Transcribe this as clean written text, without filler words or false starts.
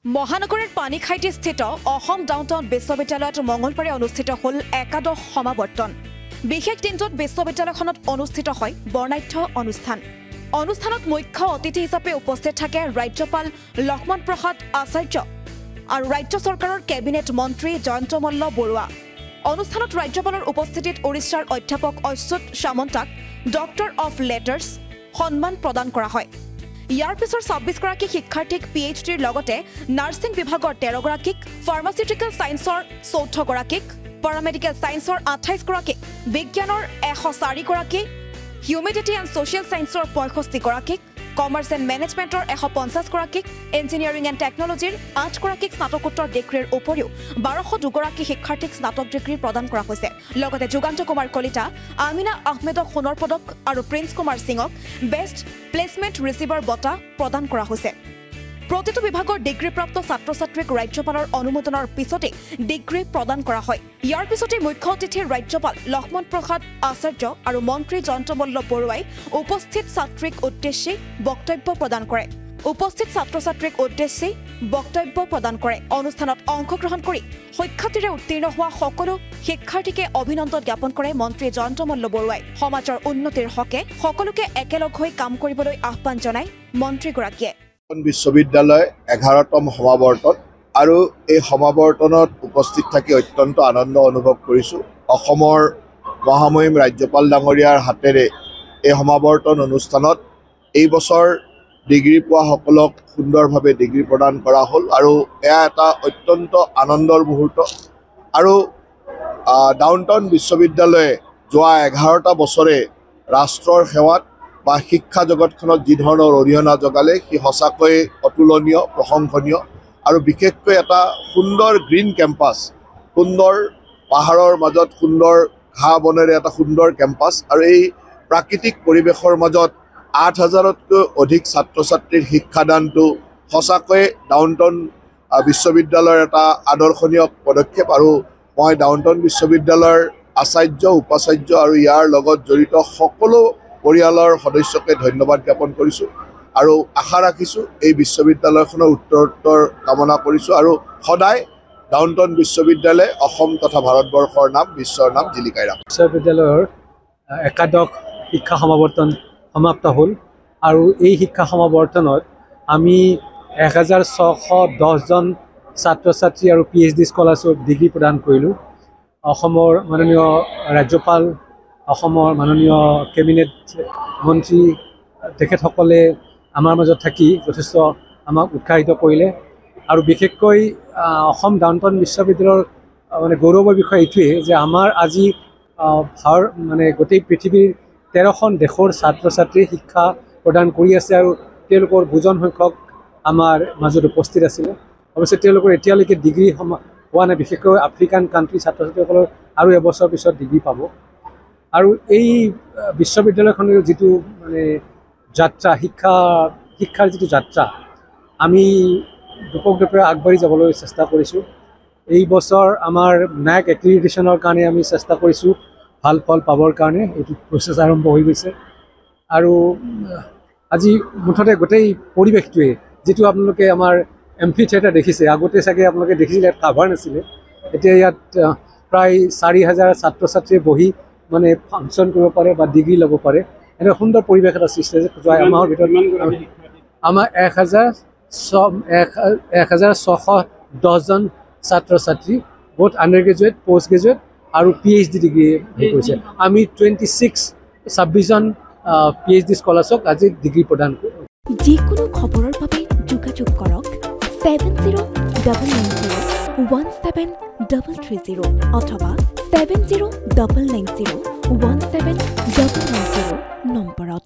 মহানগৰীৰ পানীখাইটি স্থিত অসম ডাউনটাউন বিশ্ববিদ্যালয়ত মঙলবাৰে অনুষ্ঠিত হল একাদশ সমাৱৰ্তন। বিশেষ দিনটোত বিশ্ববিদ্যালয়খনত অনুষ্ঠিত হয় বৰ্ণাঢ্য অনুষ্ঠান। অনুষ্ঠানত মুখ্য অতিথি হিচাপে উপস্থিত থাকে ৰাজ্যপাল লক্ষ্মণ প্ৰসাদ আচাৰ্য আৰু ৰাজ্য চৰকাৰৰ কেবিনেট মন্ত্ৰী জয়ন্ত মল্ল বৰুৱা। অনুষ্ঠানত ৰাজ্যপালৰ উপস্থিতিত ওড়িশাৰ অধ্যাপক অচ্যুত সামন্তাক ডক্টৰ অফ লেটাৰ্ছ সন্মান প্ৰদান কৰা হয়। ইয়াৰ পিছৰ ২৬ গৰাকী শিক্ষাৰ্থীক PhDৰ লগতে নাৰ্ছিং বিভাগৰ ১৩ গৰাকীক, ফাৰ্মাচিউটিকেল ছায়েন্সৰ ১৪ গৰাকীক, পেৰামেডিকেল ছায়েন্সৰ ২৮ গৰাকীক, বিজ্ঞানৰ ১০৪ গৰাকী, হিউমেডিটি এণ্ড ছ'চিয়েল ছায়েন্সৰ ৬৫ গৰাকীক, কমাৰ্চ এণ্ড মেনেজমেণ্টৰ ১৫০ গৰাকীক, ইঞ্জিনিয়াৰিং এণ্ড টেকনলজিৰ ৮ গৰাকীক স্নাতকোত্তৰ ডিগ্ৰীৰ উপৰিও ১২০২ গৰাকী শিক্ষাৰ্থীক স্নাতক ডিগ্ৰী প্ৰদান কৰা হৈছে। লগতে যুগান্ত কুমাৰ কলিতা, আমিনা আহমেদক সোণৰ পদক আৰু প্ৰিন্স কুমাৰ সিঙক বেষ্ট প্লেচমেণ্ট ৰিচিভাৰ বঁটা প্ৰদান কৰা হৈছে। প্ৰতিটো বিভাগৰ ডিগ্ৰীপ্ৰাপ্ত ছাত্ৰ ছাত্ৰীক ৰাজ্যপালৰ অনুমোদনৰ পিছতে ডিগ্ৰী প্ৰদান কৰা হয়। ইয়াৰ পিছতে মুখ্য অতিথি ৰাজ্যপাল লক্ষ্মণ প্ৰসাদ আচাৰ্য আৰু মন্ত্ৰী জয়ন্ত মল্ল বৰুৱাই উপস্থিত ছাত্ৰীক উদ্দেশ্যি বক্তব্য প্ৰদান কৰে। অনুষ্ঠানত অংশগ্ৰহণ কৰি সুখ্যাতিৰে উত্তীৰ্ণ হোৱা সকলো শিক্ষাৰ্থীকে অভিনন্দন জ্ঞাপন কৰে মন্ত্ৰী জয়ন্ত মল্ল বৰুৱাই। সমাজৰ উন্নতিৰ হকে সকলোকে একেলগ হৈ কাম কৰিবলৈ আহ্বান জনায় মন্ত্ৰীগৰাকীয়ে। বিশ্ববিদ্যালয় ১১তম সমাৱৰ্তন আৰু এই সমাৱৰ্তনত উপস্থিত থাকি অত্যন্ত আনন্দ অনুভৱ কৰিছোঁ। অসমৰ মহামহিম ৰাজ্যপাল ডাঙৰীয়াৰ হাতেৰে এই সমাৱৰ্তন অনুষ্ঠানত এই বছৰ ডিগ্ৰী পোৱা সকলক সুন্দৰভাৱে ডিগ্ৰী প্ৰদান কৰা হ'ল আৰু এয়া এটা অত্যন্ত আনন্দৰ মুহূৰ্ত। আৰু ডাউনটাউন বিশ্ববিদ্যালয়ে যোৱা ১১টা বছৰে ৰাষ্ট্ৰৰ সেৱাত বা শিক্ষা জগতখনত যি ধৰণৰ অৰিহণা যোগালে সি সঁচাকৈ অতুলনীয়, প্ৰশংসনীয়। আৰু বিশেষকৈ এটা সুন্দৰ গ্ৰীণ কেম্পাছ, সুন্দৰ পাহাৰৰ মাজত সুন্দৰ ঘাঁহ বনেৰে এটা সুন্দৰ কেম্পাছ আৰু এই প্ৰাকৃতিক পৰিৱেশৰ মাজত ৮,০০০তকৈ অধিক ছাত্ৰ ছাত্ৰীৰ শিক্ষাদানটো সঁচাকৈয়ে ডাউনটাউন বিশ্ববিদ্যালয়ৰ এটা আদৰ্শনীয় পদক্ষেপ। আৰু মই ডাউনটাউন বিশ্ববিদ্যালয়ৰ আচাৰ্য, উপাচাৰ্য আৰু ইয়াৰ লগত জড়িত সকলো পৰিয়ালৰ সদস্যকে ধন্যবাদ জ্ঞাপন কৰিছোঁ আৰু আশা ৰাখিছোঁ এই বিশ্ববিদ্যালয়খনৰ উত্তৰোত্তৰ কামনা কৰিছোঁ আৰু সদায় ডাউনটাউন বিশ্ববিদ্যালয়ে অসম তথা ভাৰতবৰ্ষৰ নাম, বিশ্বৰ নাম জিলিকাই ৰাখে। বিশ্ববিদ্যালয়ৰ একাদশ শিক্ষা সমাৱৰ্তন সমাপ্ত হ'ল আৰু এই শিক্ষা সমাৱৰ্তনত আমি ১,৬১০জন ছাত্ৰ ছাত্ৰী আৰু PhD স্কলাৰশ্বিপ ডিগ্ৰী প্ৰদান কৰিলোঁ। অসমৰ মাননীয় ৰাজ্যপাল, অসমৰ মাননীয় কেবিনেট মন্ত্ৰী তেখেতসকলে আমাৰ মাজত থাকি যথেষ্ট আমাক উৎসাহিত কৰিলে। আৰু বিশেষকৈ অসম ডাউনটাউন বিশ্ববিদ্যালয়ৰ মানে গৌৰৱৰ বিষয় এইটোৱেই যে আমাৰ আজি গোটেই পৃথিৱীৰ ১৩খন দেশৰ ছাত্ৰ ছাত্ৰীয়ে শিক্ষা প্ৰদান কৰি আছে আৰু তেওঁলোকৰ বুজন সংখ্যক আমাৰ মাজত উপস্থিত আছিলে। অৱশ্যে তেওঁলোকৰ এতিয়ালৈকে ডিগ্ৰী হোৱা নাই, বিশেষকৈ আফ্ৰিকান কাণ্ট্ৰি ছাত্ৰ ছাত্ৰীসকলৰ আৰু এবছৰ পিছত ডিগ্ৰী পাব। আৰু এই বিশ্ববিদ্যালয়খনৰ যিটো মানে যাত্ৰা, শিক্ষাৰ যিটো যাত্ৰা, আমি দুপৰপৰে আগবাঢ়ি যাবলৈ চেষ্টা কৰিছোঁ। এই বছৰ আমাৰ NAAC এক্ৰিডিটেশ্যনৰ কাৰণে আমি চেষ্টা কৰিছোঁ ভাল ফল পাবৰ কাৰণে। এইটো প্ৰচেছ আৰম্ভ হৈ গৈছে আৰু আজি মুঠতে গোটেই পৰিৱেশটোৱে, যিটো আপোনালোকে আমাৰ এম্ফি থিয়েটাৰ দেখিছে, আগতে চাগে আপোনালোকে দেখিছিলে ইয়াত কাভাৰ নাছিলে, এতিয়া ইয়াত প্ৰায় ৪,০০০ ছাত্ৰ ছাত্ৰীয়ে বহি মানে ফাংচন কৰিব পাৰে বা ডিগ্ৰী ল'ব পাৰে। এনেকুৱা সুন্দৰ পৰিৱেশ এটা সৃষ্টি হৈছে। যোৱা এমাহৰ ভিতৰত আমাৰ ১,৬১০জন ছাত্ৰ ছাত্ৰী, বহুত আণ্ডাৰ গ্ৰেজুৱেট, পষ্ট গ্ৰেজুৱেট আৰু PhD ডিগ্ৰী হেৰি কৰিছে। আমি 26জন PhD স্কলাৰশ্বিপ আজি ডিগ্ৰী প্ৰদান কৰোঁ। যিকোনো খবৰৰ বাবে যোগাযোগ কৰক 70901733 অথবা 7099017990 নম্বৰ।